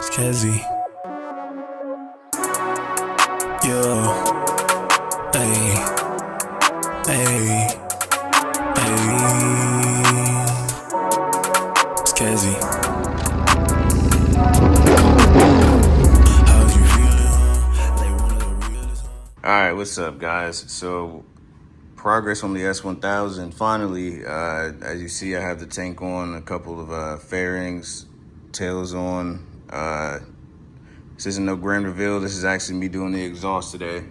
Kezzy. Yo, hey, hey, hey. It's Kezzy. How's you feeling? Alright, what's up, guys? So, progress on the S1000. Finally, as you see, I have the tank on, a couple of fairings, tails on. This isn't no grand reveal. This is actually me doing the exhaust today.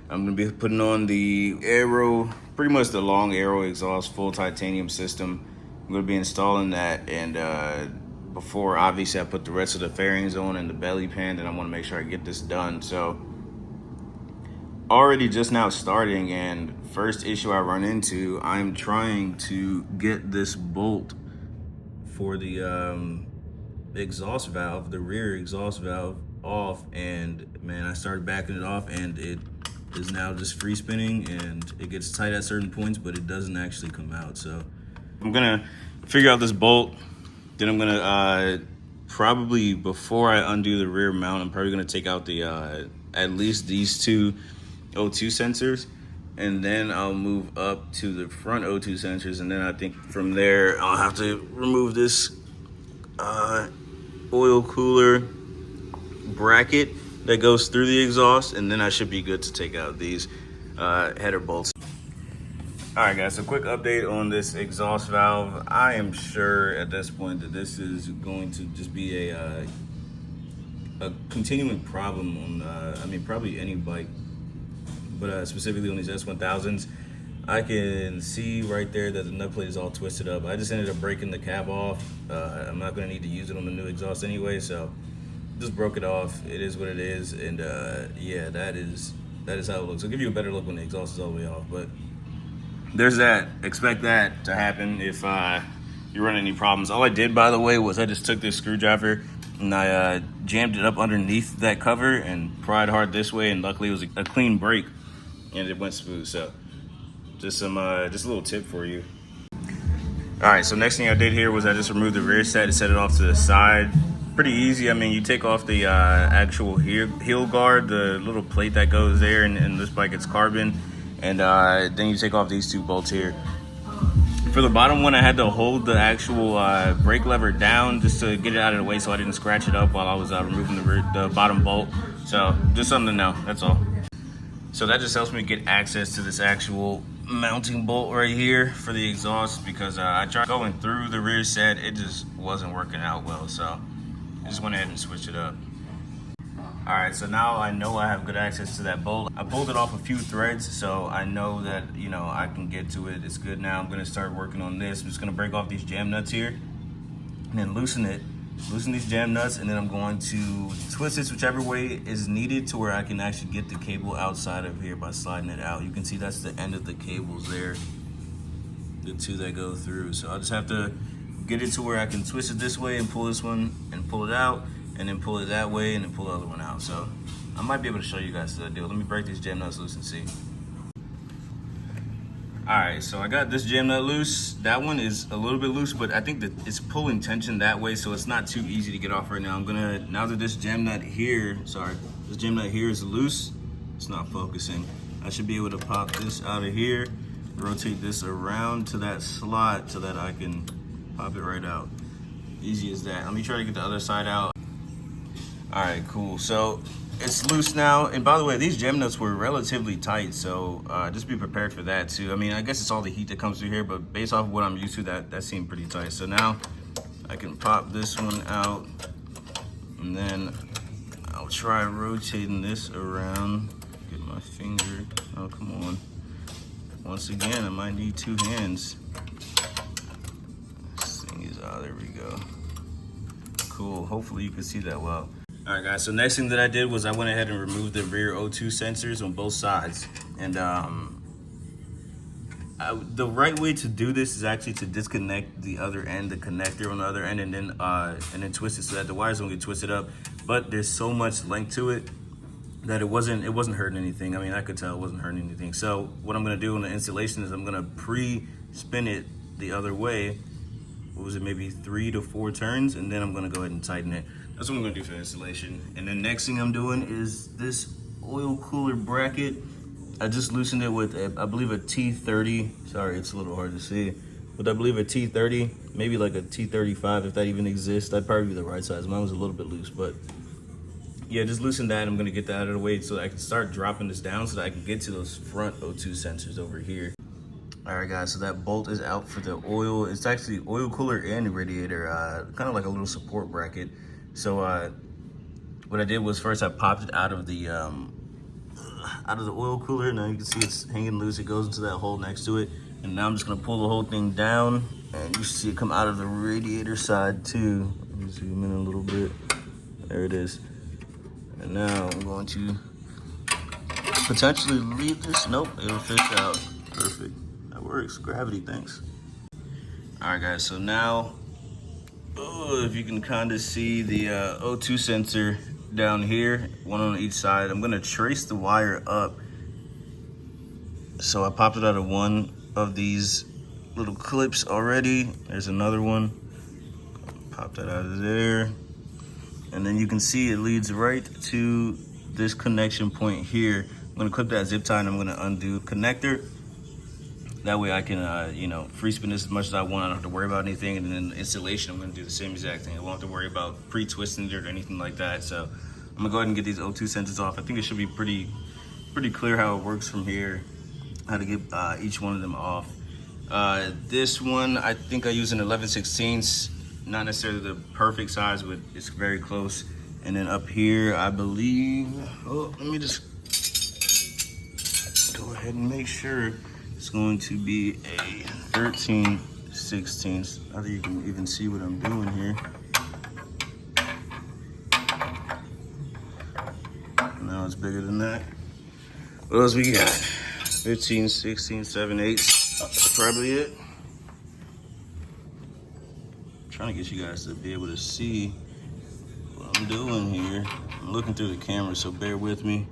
I'm gonna be putting on the Arrow, pretty much the long Arrow exhaust, full titanium system. I'm gonna be installing that, and before, obviously, I put the rest of the fairings on and the belly pan, and I want to make sure I get this done. So, already just now starting, and first issue I run into, I'm trying to get this bolt for the exhaust valve, the rear exhaust valve, off, and man, I started backing it off and it is now just free spinning, and it gets tight at certain points, but it doesn't actually come out. So I'm gonna figure out this bolt, then I'm gonna probably, before I undo the rear mount, I'm probably gonna take out the at least these two O2 sensors, and then I'll move up to the front O2 sensors, and then I think from there I'll have to remove this oil cooler bracket that goes through the exhaust, and then I should be good to take out these header bolts. All right, guys, so quick update on this exhaust valve. I am sure at this point that this is going to just be a continuing problem on, I mean, probably any bike, but specifically on these S1000s. I can see right there that the nut plate is all twisted up. I just ended up breaking the cap off. I'm not gonna need to use it on the new exhaust anyway, so just broke it off. It is what it is, and yeah, that is how it looks. I'll give you a better look when the exhaust is all the way off, but there's that. Expect that to happen if you run any problems. All I did, by the way, was I just took this screwdriver and I jammed it up underneath that cover and pried hard this way, and luckily it was a clean break and it went smooth. So just a little tip for you. All right, so next thing I did here was I just removed the rear set and set it off to the side. Pretty easy. I mean, you take off the actual heel guard, the little plate that goes there, and this bike, it's carbon, and then you take off these two bolts here. For the bottom one, I had to hold the actual brake lever down just to get it out of the way so I didn't scratch it up while I was removing the bottom bolt. So just something to know, that's all. So that just helps me get access to this actual mounting bolt right here for the exhaust, because I tried going through the rear set, it just wasn't working out well, so I just went ahead and switched it up. All right, so now I know I have good access to that bolt. I pulled it off a few threads, so I know that, you know, I can get to it. It's good now. I'm gonna start working on this. I'm just gonna break off these jam nuts here and then loosen these jam nuts, and then I'm going to twist this whichever way is needed to where I can actually get the cable outside of here by sliding it out. You can see that's the end of the cables there, the two that go through. So I just have to get it to where I can twist it this way and pull this one and pull it out, and then pull it that way and then pull the other one out. So I might be able to show you guys the deal. Let me break these jam nuts loose and see. All right, so I got this jam nut loose. That one is a little bit loose, but I think that it's pulling tension that way, so it's not too easy to get off right now. Now that this jam nut here, this jam nut here is loose, it's not focusing. I should be able to pop this out of here, rotate this around to that slot so that I can pop it right out. Easy as that. Let me try to get the other side out. All right, cool. So it's loose now, and by the way, these jam nuts were relatively tight, so just be prepared for that too. I mean, I guess it's all the heat that comes through here, but based off of what I'm used to, that seemed pretty tight. So now I can pop this one out, and then I'll try rotating this around. Get my finger. Oh, come on. Once again, I might need two hands. This thing is, there we go. Cool. Hopefully you can see that well. All right, guys, so next thing that I did was I went ahead and removed the rear O2 sensors on both sides. And the right way to do this is actually to disconnect the other end, the connector on the other end, and then twist it so that the wires don't get twisted up. But there's so much length to it that it wasn't hurting anything. I mean, I could tell it wasn't hurting anything. So what I'm gonna do in the installation is I'm gonna pre-spin it the other way what was it, maybe 3 to 4 turns, and then I'm gonna go ahead and tighten it. That's what I'm gonna do for installation. And then next thing I'm doing is this oil cooler bracket. I just loosened it with, I believe, a T30. Sorry, it's a little hard to see. But I believe a T30, maybe like a T35 if that even exists. That'd probably be the right size. Mine was a little bit loose, but yeah, just loosen that. I'm gonna get that out of the way so that I can start dropping this down so that I can get to those front O2 sensors over here. All right, guys, so that bolt is out for the oil. It's actually oil cooler and radiator, kind of like a little support bracket. So what I did was first I popped it out of the oil cooler. Now you can see it's hanging loose. It goes into that hole next to it. And now I'm just gonna pull the whole thing down, and you see it come out of the radiator side too. Let me zoom in a little bit. There it is. And now I'm going to potentially leave this. Nope, it'll fish out. Perfect. That works. Gravity, thanks. All right, guys, so now, if you can kind of see the O2 sensor down here, one on each side, I'm gonna trace the wire up. So I popped it out of one of these little clips already. There's another one. Pop that out of there. And then you can see it leads right to this connection point here. I'm gonna clip that zip tie and I'm gonna undo connector. That way I can, you know, free spin this as much as I want. I don't have to worry about anything. And then installation, I'm gonna do the same exact thing. I won't have to worry about pre-twisting it or anything like that. So I'm gonna go ahead and get these O2 sensors off. I think it should be pretty clear how it works from here, how to get each one of them off. This one, I think I use an 11/16, not necessarily the perfect size, but it's very close. And then up here, I believe, oh, let me just go ahead and make sure. It's going to be a 13/16. I think you can even see what I'm doing here. Now it's bigger than that. What else we got? 15/16, 7/8. That's probably it. I'm trying to get you guys to be able to see what I'm doing here. I'm looking through the camera, so bear with me.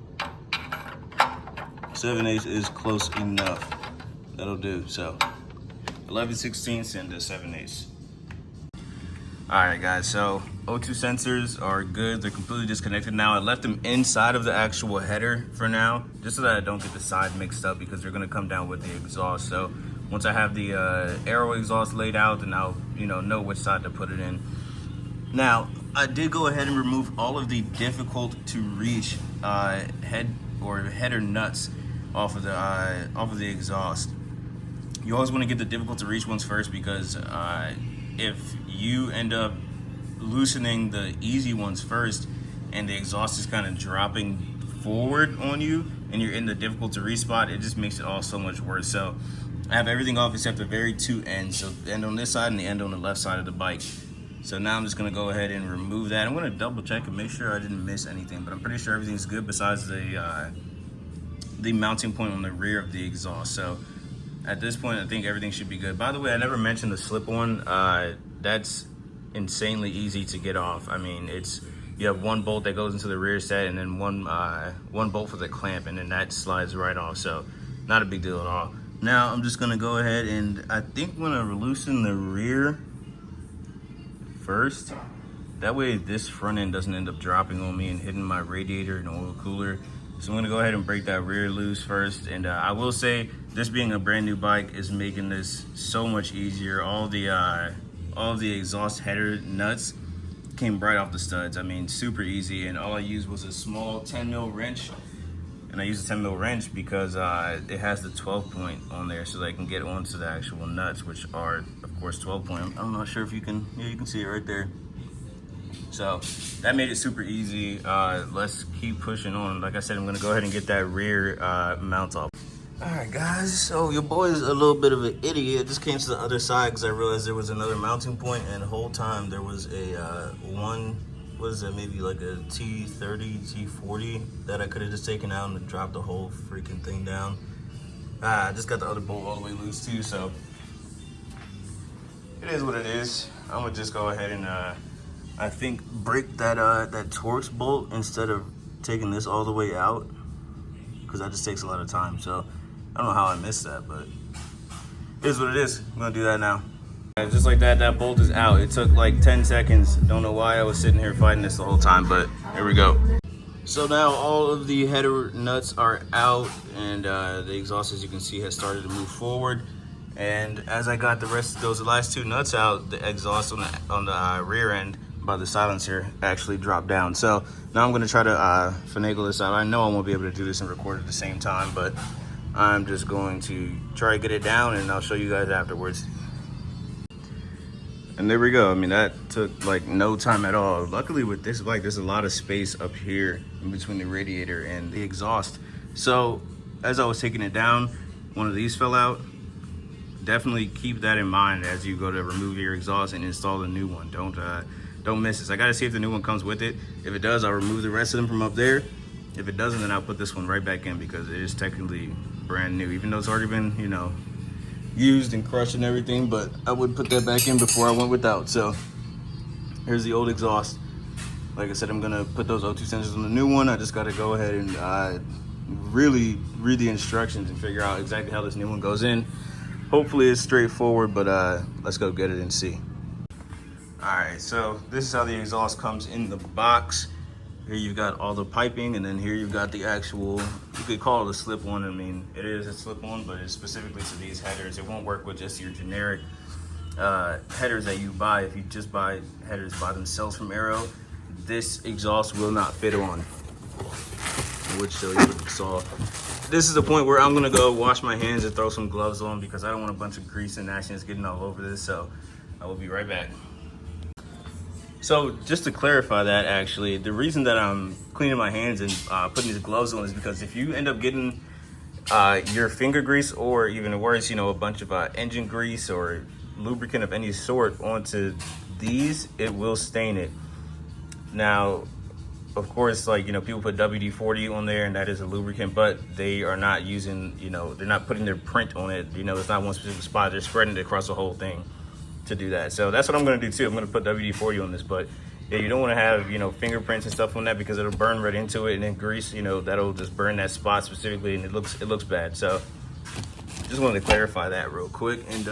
7/8 is close enough. That'll do. So 11/16 and the 7/8. All right, guys, so O2 sensors are good. They're completely disconnected now. I left them inside of the actual header for now, just so that I don't get the side mixed up, because they're gonna come down with the exhaust. So once I have the Arrow exhaust laid out, then I'll know which side to put it in. Now, I did go ahead and remove all of the difficult to reach header nuts off of the exhaust. You always want to get the difficult to reach ones first, because if you end up loosening the easy ones first and the exhaust is kind of dropping forward on you and you're in the difficult to reach spot, it just makes it all so much worse. So I have everything off except the very two ends, so the end on this side and the end on the left side of the bike. So now I'm just gonna go ahead and remove that. I'm gonna double check and make sure I didn't miss anything, but I'm pretty sure everything's good besides the mounting point on the rear of the exhaust. So at this point, I think everything should be good. By the way, I never mentioned the slip-on. That's insanely easy to get off. I mean, you have one bolt that goes into the rear set, and then one bolt for the clamp, and then that slides right off. So not a big deal at all. Now I'm just gonna go ahead and I think I'm gonna loosen the rear first. That way this front end doesn't end up dropping on me and hitting my radiator and oil cooler. So I'm gonna go ahead and break that rear loose first. And I will say, this being a brand new bike is making this so much easier. All the exhaust header nuts came right off the studs. I mean, super easy. And all I used was a small 10 mil wrench. And I use a 10 mil wrench because it has the 12 point on there, so that I can get onto the actual nuts, which are of course 12 point. I'm not sure if you can, yeah, you can see it right there. So that made it super easy. Let's keep pushing on. Like I said, I'm gonna go ahead and get that rear mount off. All right, guys, so your boy is a little bit of an idiot. I just came to the other side because I realized there was another mounting point, and the whole time there was a maybe like a T30, T40 that I could have just taken out and dropped the whole freaking thing down. I just got the other bolt all the way loose too, so it is what it is. I'm gonna just go ahead and I think break that Torx bolt instead of taking this all the way out, because that just takes a lot of time. So I don't know how I missed that, but it is what it is. I'm gonna do that now. Just like that, that bolt is out. It took like 10 seconds. Don't know why I was sitting here fighting this the whole time, but here we go. So now all of the header nuts are out, and the exhaust, as you can see, has started to move forward. And as I got the rest of those last two nuts out, the exhaust on the rear end by the silencer actually dropped down. So now I'm gonna try to finagle this out. I know I won't be able to do this and record at the same time, but I'm just going to try to get it down, and I'll show you guys afterwards. And there we go. I mean, that took like no time at all. Luckily with this bike, there's a lot of space up here in between the radiator and the exhaust. So as I was taking it down, one of these fell out. Definitely keep that in mind as you go to remove your exhaust and install a new one. Don't miss this. I gotta see if the new one comes with it. If it does, I'll remove the rest of them from up there. If it doesn't, then I'll put this one right back in because it is technically brand new, even though it's already been, you know, used and crushed and everything, but I would put that back in before I went without. So here's the old exhaust. Like I said, I'm gonna put those O2 sensors on the new one. I just gotta go ahead and really read the instructions and figure out exactly how this new one goes in. Hopefully it's straightforward, but let's go get it and see. All right, so this is how the exhaust comes in the box. Here you've got all the piping, and then here you've got the actual, you could call it a slip-on. I mean, it is a slip-on, but it's specifically to these headers. It won't work with just your generic headers that you buy. If you just buy headers by themselves from Arrow, this exhaust will not fit on. I would show you what you saw. This is the point where I'm gonna go wash my hands and throw some gloves on because I don't want a bunch of grease and nastiness getting all over this, so I will be right back. So just to clarify that, actually, the reason that I'm cleaning my hands and putting these gloves on is because if you end up getting your finger grease, or even worse, you know, a bunch of engine grease or lubricant of any sort onto these, it will stain it. Now, of course, like, you know, people put WD-40 on there, and that is a lubricant, but they are not using, you know, they're not putting their print on it. You know, it's not one specific spot. They're spreading it across the whole thing to do that. So that's what I'm gonna do too. I'm gonna put WD-40 on this, but yeah, you don't want to have, you know, fingerprints and stuff on that because it'll burn right into it, and then grease, you know, that'll just burn that spot specifically, and it looks bad. So just wanted to clarify that real quick, and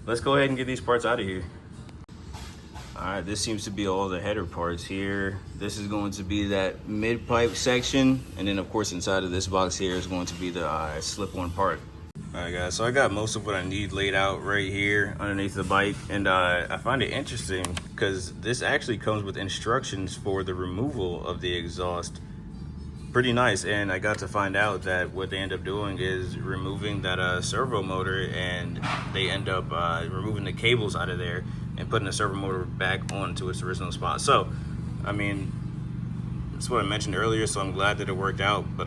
let's go ahead and get these parts out of here. All right, this seems to be all the header parts here. This is going to be that mid pipe section, and then of course inside of this box here is going to be the slip-on part. All right, guys, so I got most of what I need laid out right here underneath the bike, and I find it interesting because this actually comes with instructions for the removal of the exhaust. Pretty nice, and I got to find out that what they end up doing is removing that servo motor, and they end up removing the cables out of there and putting the servo motor back onto its original spot. So, I mean, that's what I mentioned earlier, so I'm glad that it worked out, but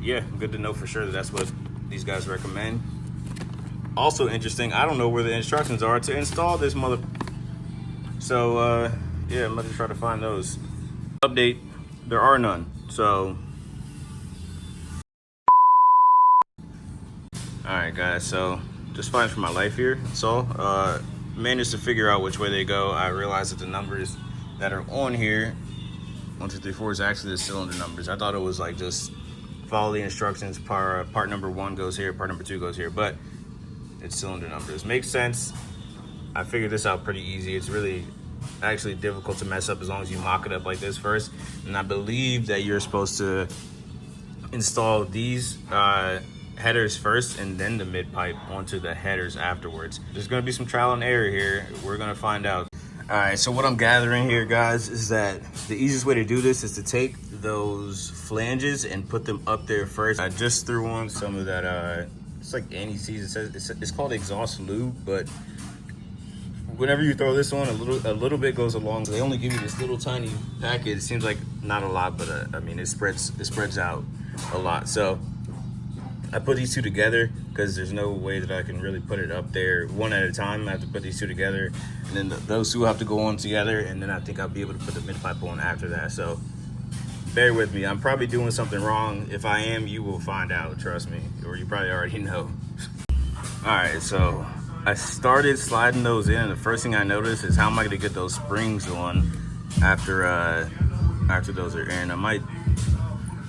yeah, good to know for sure that that's what these guys recommend. Also interesting, I don't know where the instructions are to install this mother. So yeah, I'm gonna try to find those. Update, there are none. So alright guys, so just fighting for my life here. That's all. Managed to figure out which way they go. I realized that the numbers that are on here, 1, 2, 3, 4, is actually the cylinder numbers. I thought it was like just follow the instructions, part number 1 goes here, part number 2 goes here, but it's cylinder numbers. Makes sense. I figured this out pretty easy. It's really actually difficult to mess up as long as you mock it up like this first. And I believe that you're supposed to install these headers first and then the mid pipe onto the headers afterwards. There's gonna be some trial and error here. We're gonna find out. All right, so what I'm gathering here, guys, is that the easiest way to do this is to take those flanges and put them up there first. I just threw on some of that, it's like anti-seize. It says it's called exhaust lube, but whenever you throw this on, a little bit goes along. They only give you this little tiny packet. It seems like not a lot, but I mean, it spreads out a lot. So I put these two together because there's no way that I can really put it up there one at a time. I have to put these two together, and then those two have to go on together, and then I think I'll be able to put the mid pipe on after that. So bear with me. I'm probably doing something wrong. If I am, you will find out, trust me, or you probably already know. All right, so I started sliding those in, and the first thing I noticed is how am I gonna get those springs on after those are in. I might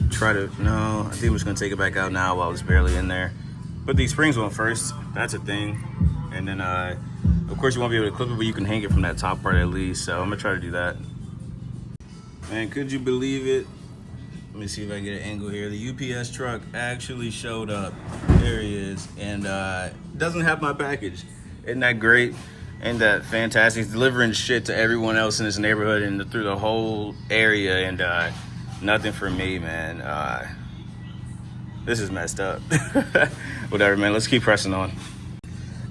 try to, no, I think I'm just gonna take it back out now while it's barely in there. Put these springs on first, that's a thing. And then Of course, you won't be able to clip it, but you can hang it from that top part at least. So I'm gonna try to do that. Man, could you believe it? Let me see if I get an angle here. The UPS truck actually showed up. There he is, and doesn't have my package. Isn't that great? Ain't that fantastic? He's delivering shit to everyone else in this neighborhood and through the whole area, and nothing for me, man. This is messed up. Whatever, man. Let's keep pressing on.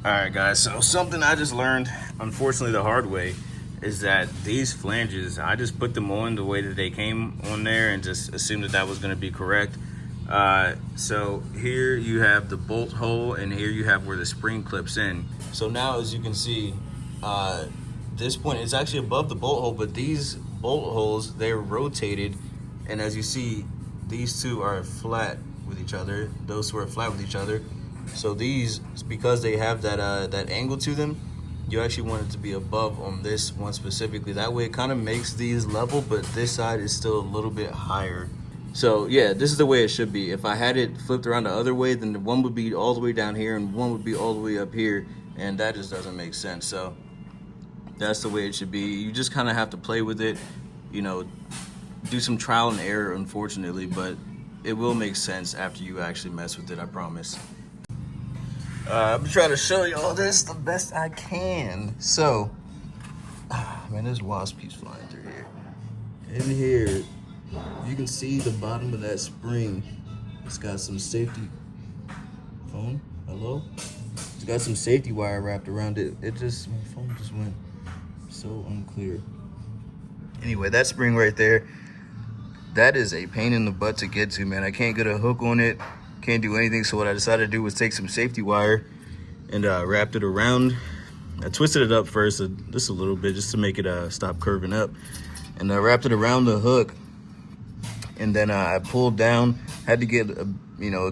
All right, guys. So something I just learned, unfortunately, the hard way, is that these flanges, I just put them on the way that they came on there and just assumed that that was going to be correct. So here you have the bolt hole, and here you have where the spring clips in. So now, as you can see, this point is actually above the bolt hole, but these bolt holes, they're rotated, and as you see, these two are flat with each other. Those two are flat with each other. So these, because they have that that angle to them, you actually want it to be above on this one specifically. That way it kind of makes these level, but this side is still a little bit higher. So yeah, this is the way it should be. If I had it flipped around the other way, then the one would be all the way down here and one would be all the way up here, and that just doesn't make sense. So that's the way it should be. You just kind of have to play with it, you know, do some trial and error, unfortunately, but it will make sense after you actually mess with it, I promise. I'm trying to show you all this the best I can. So, man, there's waspies flying through here. In here, you can see the bottom of that spring. It's got some safety. Phone? Hello? It's got some safety wire wrapped around it. My phone just went so unclear. Anyway, that spring right there, that is a pain in the butt to get to, man. I can't get a hook on it. Can't do anything, so what I decided to do was take some safety wire and wrapped it around. I twisted it up first, just a little bit, just to make it stop curving up, and I wrapped it around the hook, and then I pulled down. Had to get a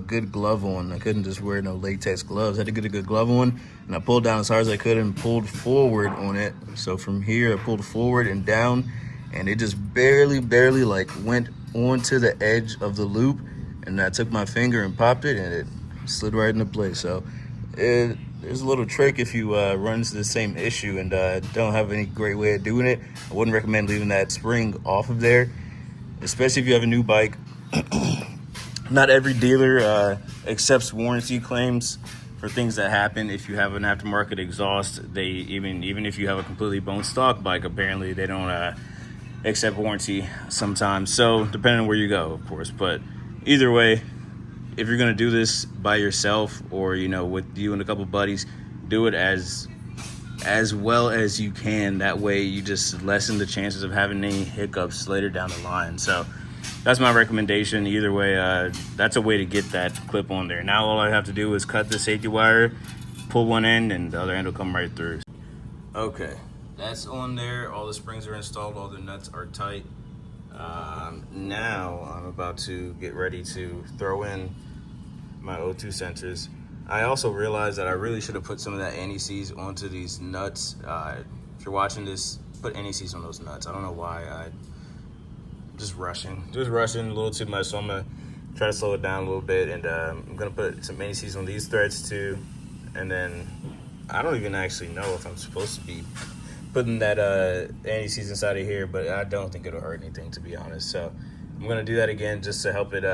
good glove on. I couldn't just wear no latex gloves. Had to get a good glove on, and I pulled down as hard as I could and pulled forward on it. So from here, I pulled forward and down, and it just barely like went onto the edge of the loop. And I took my finger and popped it, and it slid right into place. So there's a little trick if you run into the same issue and don't have any great way of doing it. I wouldn't recommend leaving that spring off of there, especially if you have a new bike. Not every dealer accepts warranty claims for things that happen. If you have an aftermarket exhaust, they even if you have a completely bone stock bike, apparently they don't accept warranty sometimes. So depending on where you go, of course, but either way, if you're gonna do this by yourself or with you and a couple buddies, do it as well as you can. That way you just lessen the chances of having any hiccups later down the line. So that's my recommendation. Either way, that's a way to get that clip on there. Now all I have to do is cut the safety wire, pull one end, and the other end will come right through. Okay, that's on there. All the springs are installed, all the nuts are tight. Now I'm about to get ready to throw in my O2 sensors. I also realized that I really should have put some of that anti-seize onto these nuts. If you're watching this, put anti-seize on those nuts. I don't know why. I just rushing a little too much, so I'm gonna try to slow it down a little bit, and I'm gonna put some anti-seize on these threads too. And then I don't even actually know if I'm supposed to be putting that anti-seize inside of here, but I don't think it'll hurt anything, to be honest. So I'm gonna do that again just to help it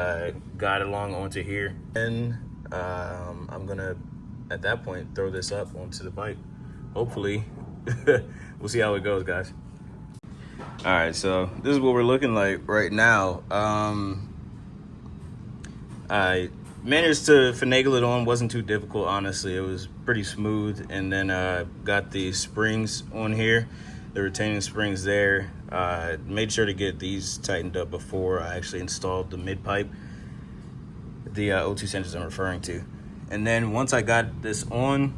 guide along onto here. And I'm gonna, at that point, throw this up onto the bike. Hopefully. We'll see how it goes, guys. All right, so this is what we're looking like right now. I managed to finagle it on. Wasn't too difficult, honestly. It was pretty smooth. And then got the springs on here, the retaining springs there. Made sure to get these tightened up before I actually installed the mid pipe, the O2 sensors I'm referring to. And then once I got this on,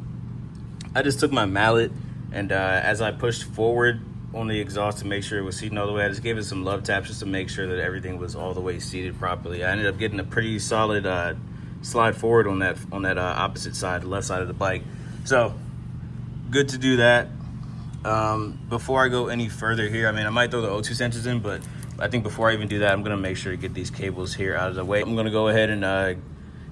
I just took my mallet, and as I pushed forward on the exhaust to make sure it was seating all the way, I just gave it some love taps just to make sure that everything was all the way seated properly. I ended up getting a pretty solid slide forward on that opposite side, the left side of the bike. So good to do that. Before I go any further here, I mean, I might throw the O2 sensors in, but I think before I even do that, I'm gonna make sure to get these cables here out of the way. I'm gonna go ahead and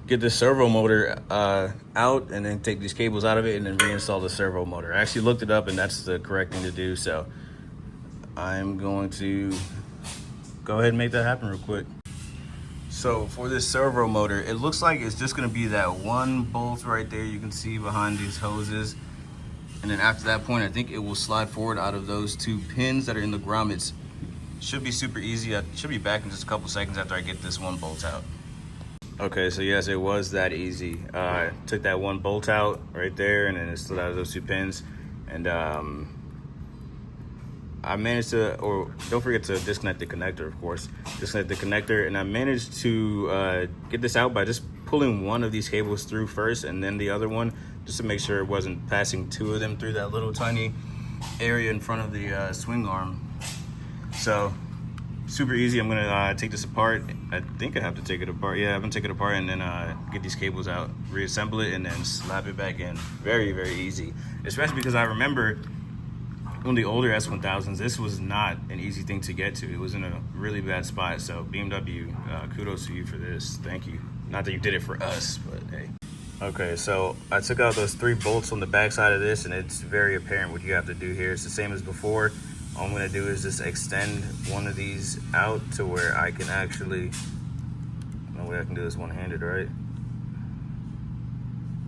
get the servo motor out and then take these cables out of it and then reinstall the servo motor. I actually looked it up and that's the correct thing to do. So I'm going to go ahead and make that happen real quick. So for this servo motor, it looks like it's just gonna be that one bolt right there you can see behind these hoses. And then after that point, I think it will slide forward out of those two pins that are in the grommets. Should be super easy. I should be back in just a couple seconds after I get this one bolt out. Okay, so yes, it was that easy. Took that one bolt out right there and then it slid out of those two pins. And I managed to, or don't forget to disconnect the connector, of course. Disconnect the connector, and I managed to get this out by just pulling one of these cables through first and then the other one, just to make sure it wasn't passing two of them through that little tiny area in front of the swing arm. So, super easy. I'm gonna take this apart. I think I have to take it apart. Yeah, I'm gonna take it apart and then get these cables out, reassemble it, and then slap it back in. Very, very easy. Especially because I remember on the older S1000s, this was not an easy thing to get to. It was in a really bad spot. So BMW, kudos to you for this. Thank you. Not that you did it for us, but hey. Okay, so I took out those 3 bolts on the back side of this, and it's very apparent what you have to do here. It's the same as before. All I'm gonna do is just extend one of these out to where I can actually, no way I can do this one-handed, right?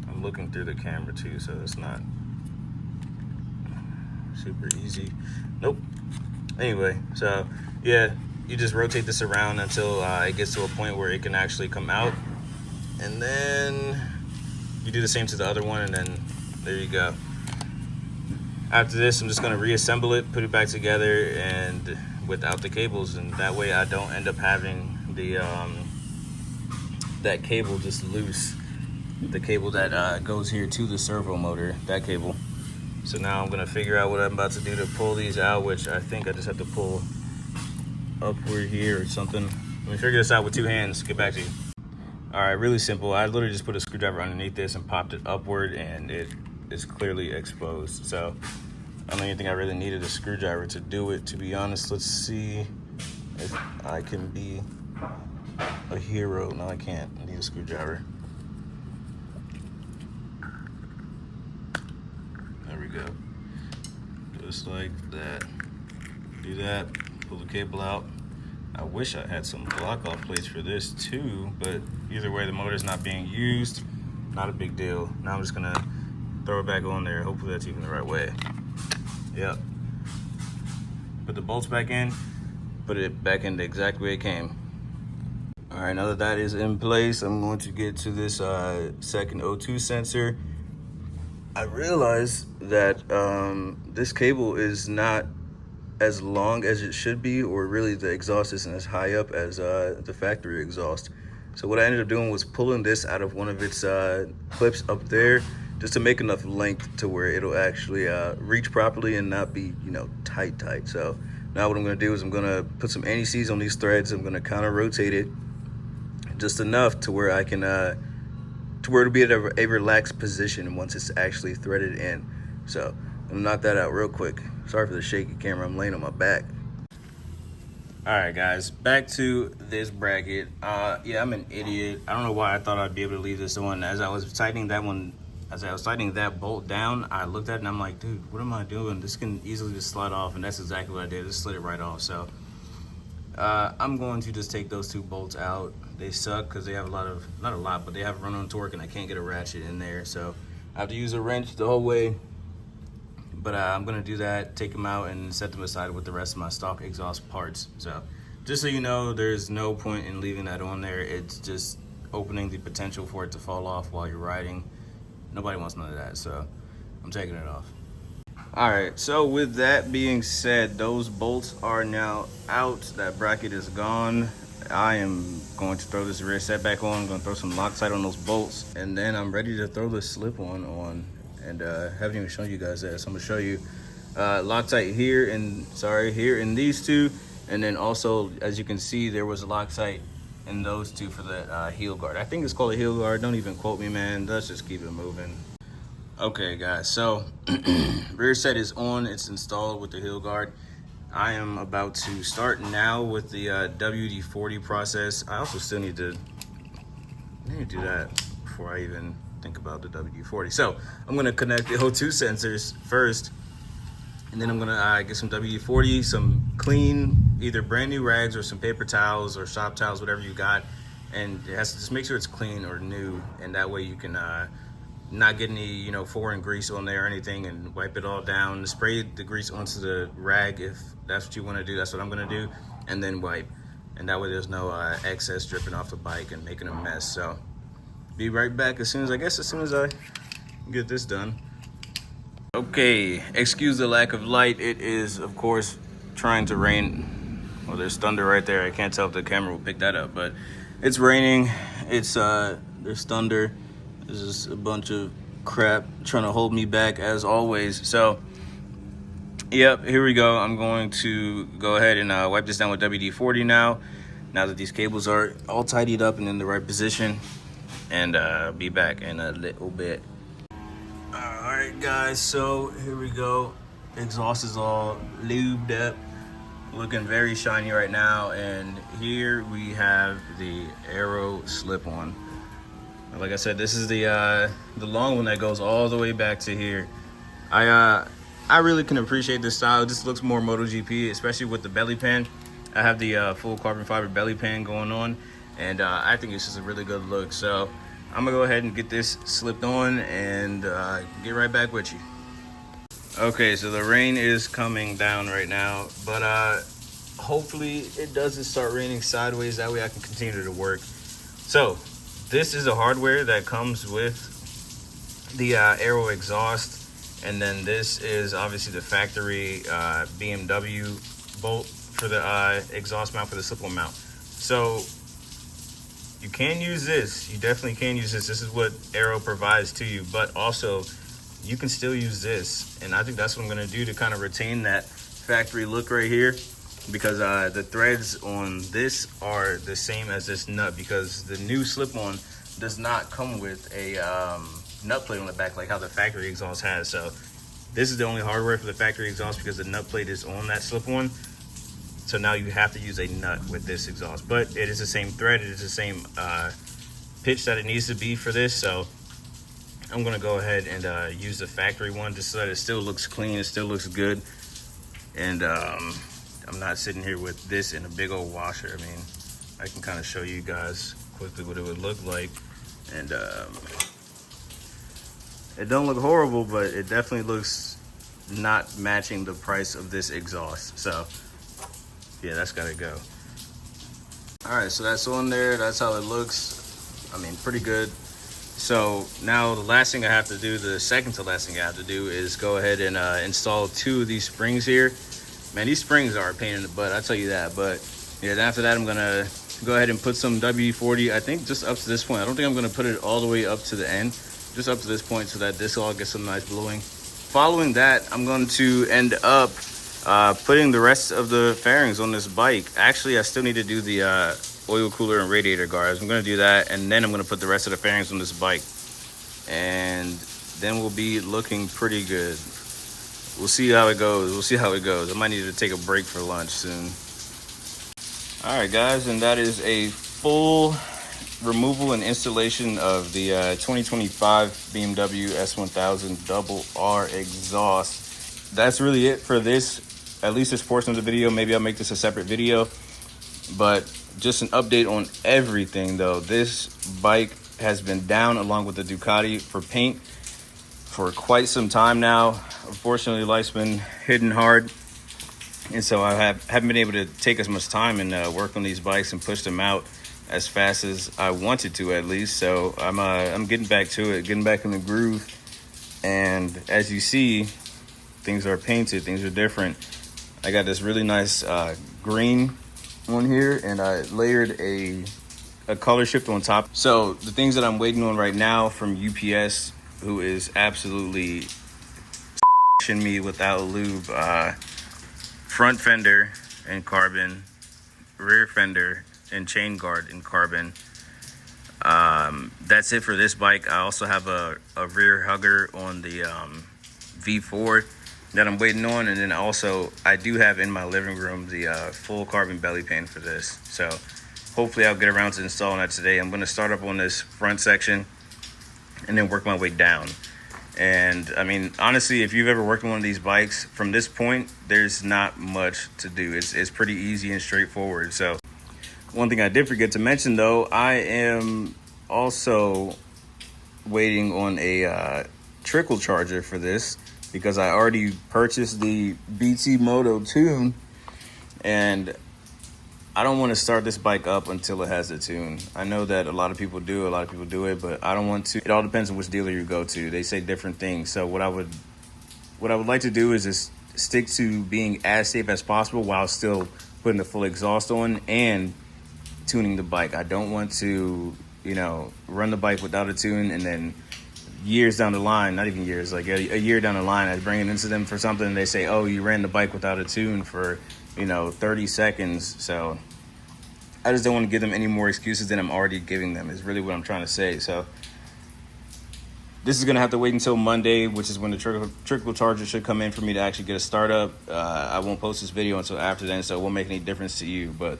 I'm looking through the camera too, so it's not super easy. Nope. Anyway, so yeah, you just rotate this around until it gets to a point where it can actually come out, and then you do the same to the other one, and then there you go. After this, I'm just going to reassemble it, put it back together, and without the cables, and that way I don't end up having the that cable just loose, the cable that goes here to the servo motor, that cable. So now I'm gonna figure out what I'm about to do to pull these out, which I think I just have to pull upward here or something. Let me figure this out with 2 hands, get back to you. All right, really simple. I literally just put a screwdriver underneath this and popped it upward, and it is clearly exposed. So I don't even think I really needed a screwdriver to do it, to be honest. Let's see if I can be a hero. No, I can't. I need a screwdriver. There we go. Just like that. Do that, pull the cable out. I wish I had some block off plates for this too, but either way, the motor's not being used. Not a big deal. Now I'm just gonna throw it back on there. Hopefully that's even the right way. Yep. Put the bolts back in, put it back in the exact way it came. All right, now that that is in place, I'm going to get to this second O2 sensor. I realized that this cable is not as long as it should be, or really the exhaust isn't as high up as the factory exhaust. So what I ended up doing was pulling this out of one of its clips up there, just to make enough length to where it'll actually reach properly and not be, you know, tight. So now what I'm gonna do is I'm gonna put some anti-seize on these threads. I'm gonna kind of rotate it just enough to where I can to where it'll be at a relaxed position once it's actually threaded in. So I'm gonna knock that out real quick. Sorry for the shaky camera, I'm laying on my back. All right, guys, back to this bracket. Yeah, I'm an idiot. I don't know why I thought I'd be able to leave this on. As I was tightening that bolt down, I looked at it and I'm like, dude, what am I doing? This can easily just slide off, and that's exactly what I did. Just slid it right off. So I'm going to just take those 2 bolts out. They suck because they have not a lot, but they have run-on torque, and I can't get a ratchet in there. So I have to use a wrench the whole way. But I'm gonna do that, take them out, and set them aside with the rest of my stock exhaust parts. So just so you know, there's no point in leaving that on there. It's just opening the potential for it to fall off while you're riding. Nobody wants none of that, so I'm taking it off. All right, so with that being said, those bolts are now out. That bracket is gone. I am going to throw this rear set back on. I'm gonna throw some Loctite on those bolts, and then I'm ready to throw the slip-on on. And haven't even shown you guys that, so I'm gonna show you Loctite here in these 2, and then also, as you can see, there was a Loctite in those 2 for the heel guard. I think it's called a heel guard. Don't even quote me, man. Let's just keep it moving. Okay, guys, so rear set is on. It's installed with the heel guard. I am about to start now with the WD-40 process. I also still need to I need to do that before I even think about the WD-40. So I'm gonna connect the O2 sensors first, and then I'm gonna get some WD-40, some clean, either brand new rags or some paper towels or shop towels, whatever you got. And it has to just make sure it's clean or new, and that way you can not get any, you know, foreign grease on there or anything, and wipe it all down. Spray the grease onto the rag if that's what you want to do. That's what I'm gonna do, and then wipe, and that way there's no excess dripping off the bike and making a mess. So be right back as soon as I get this done. Okay, excuse the lack of light. It is, of course, trying to rain. Well, there's thunder right there. I can't tell if the camera will pick that up, but it's raining. It's there's thunder. There's just a bunch of crap trying to hold me back as always. So, yep, here we go. I'm going to go ahead and wipe this down with WD-40 now that these cables are all tidied up and in the right position. And be back in a little bit. All right, guys, so here we go. Exhaust is all lubed up, looking very shiny right now. And here we have the Arrow slip-on. Like I said, this is the long one that goes all the way back to here. I really can appreciate this style. This looks more MotoGP, especially with the belly pan. I have the full carbon fiber belly pan going on, and I think it's just a really good look. So I'm gonna go ahead and get this slipped on and get right back with you. Okay, so the rain is coming down right now, but hopefully it doesn't start raining sideways. That way I can continue to work. So this is the hardware that comes with the Arrow exhaust, and then this is obviously the factory BMW bolt for the exhaust mount for the slip-on mount. So you can use this. You definitely can use this. This is what Arrow provides to you, but also you can still use this. And I think that's what I'm gonna do to kind of retain that factory look right here, because the threads on this are the same as this nut, because the new slip-on does not come with a nut plate on the back like how the factory exhaust has. So this is the only hardware for the factory exhaust, because the nut plate is on that slip-on. So now you have to use a nut with this exhaust, but it is the same thread. It is the same pitch that it needs to be for this. So I'm gonna go ahead and use the factory one just so that it still looks clean, it still looks good. And I'm not sitting here with this in a big old washer. I mean, I can kind of show you guys quickly what it would look like. And it don't look horrible, but it definitely looks not matching the price of this exhaust. So yeah, that's gotta go. All right, so that's on there. That's how it looks. I mean, pretty good. So now the last thing I have to do, the second to last thing I have to do, is go ahead and install 2 of these springs here. Man, these springs are a pain in the butt, I'll tell you that. But yeah, then after that, I'm gonna go ahead and put some WD-40, I think just up to this point. I don't think I'm gonna put it all the way up to the end, just up to this point, so that this all gets some nice blowing. Following that, I'm going to end up putting the rest of the fairings on this bike. Actually, I still need to do the oil cooler and radiator guards. I'm gonna do that, and then I'm gonna put the rest of the fairings on this bike, and then we'll be looking pretty good. We'll see how it goes. We'll see how it goes. I might need to take a break for lunch soon. All right, guys, and that is a full removal and installation of the 2025 BMW S1000RR exhaust. That's really it for this, at least this portion of the video. Maybe I'll make this a separate video, but just an update on everything though. This bike has been down along with the Ducati for paint for quite some time now. Unfortunately, life's been hitting hard, and so I haven't been able to take as much time and work on these bikes and push them out as fast as I wanted to, at least. So I'm getting back to it, getting back in the groove. And as you see, things are painted, things are different. I got this really nice green on here, and I layered a color shift on top. So the things that I'm waiting on right now from UPS, who is absolutely me without lube, front fender in carbon, rear fender and chain guard in carbon. That's it for this bike. I also have a rear hugger on the V4 that I'm waiting on, and then also I do have in my living room the full carbon belly pan for this. So hopefully I'll get around to installing that today. I'm going to start up on this front section and then work my way down. And I mean, honestly, if you've ever worked on one of these bikes, from this point, there's not much to do. It's pretty easy and straightforward. So one thing I did forget to mention, though, I am also waiting on a trickle charger for this, because I already purchased the BT Moto tune, and I don't want to start this bike up until it has the tune. I know that a lot of people do it, but I don't want to. It all depends on which dealer you go to. They say different things. So what I would like to do is just stick to being as safe as possible while still putting the full exhaust on and tuning the bike. I don't want to, run the bike without a tune, and then years down the line, not even years, like a year down the line, I bring it into them for something and they say, oh, you ran the bike without a tune for 30 seconds. So I just don't want to give them any more excuses than I'm already giving them, is really what I'm trying to say. So this is going to have to wait until Monday, which is when the trickle charger should come in for me to actually get a startup. I won't post this video until after then, so it won't make any difference to you. But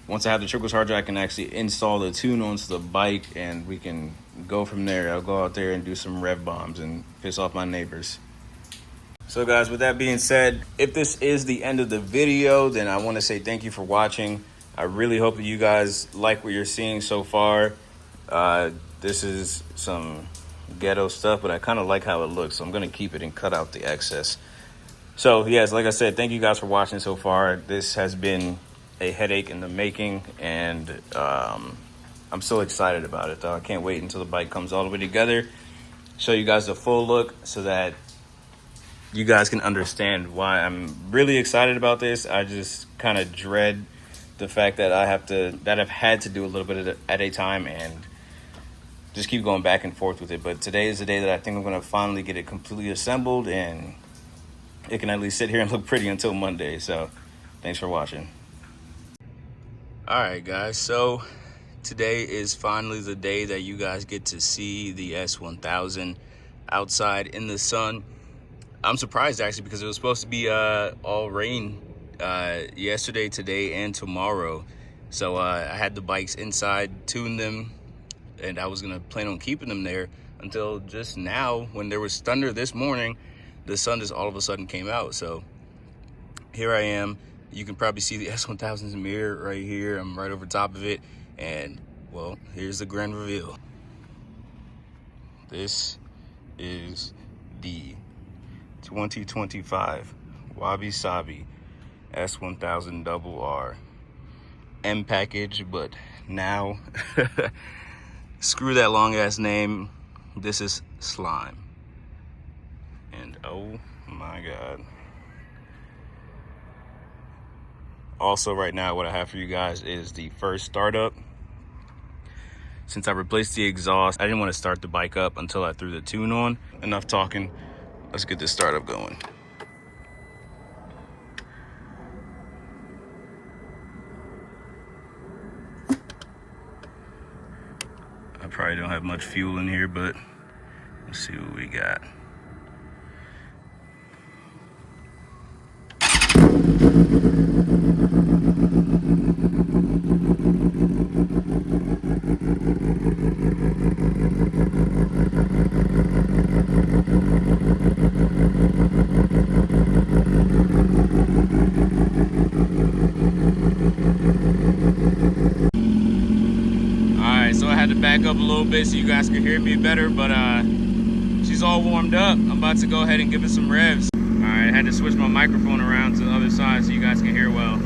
once I have the trickle charger, I can actually install the tune onto the bike, and we can go from there. I'll go out there and do some rev bombs and piss off my neighbors. So guys, with that being said, if this is the end of the video, then I want to say thank you for watching. I really hope that you guys like what you're seeing so far. This is some ghetto stuff, but I kind of like how it looks, so I'm going to keep it and cut out the excess. So yes, like I said, thank you guys for watching so far. This has been a headache in the making, and I'm so excited about it, though. I can't wait until the bike comes all the way together, show you guys the full look so that you guys can understand why I'm really excited about this. I just kind of dread the fact that I've had to do a little bit at a time and just keep going back and forth with it. But today is the day that I think I'm going to finally get it completely assembled, and it can at least sit here and look pretty until Monday. So thanks for watching. All right, guys, so today is finally the day that you guys get to see the S1000 outside in the sun. I'm surprised, actually, because it was supposed to be all rain yesterday, today, and tomorrow. So I had the bikes inside, tuned them, and I was going to plan on keeping them there until just now when there was thunder this morning. The sun just all of a sudden came out. So here I am. You can probably see the S1000's mirror right here. I'm right over top of it. And, well, here's the grand reveal. This is the 2025 Wabi Sabi S1000RR M package, but now, screw that long-ass name. This is slime. And, oh, my God. Also, right now, what I have for you guys is the first startup. Since I replaced the exhaust, I didn't want to start the bike up until I threw the tune on. Enough talking. Let's get this startup going. I probably don't have much fuel in here, but let's see what we got. Alright, so I had to back up a little bit so you guys could hear me better, but she's all warmed up. I'm about to go ahead and give it some revs. Alright, I had to switch my microphone around to the other side so you guys can hear well.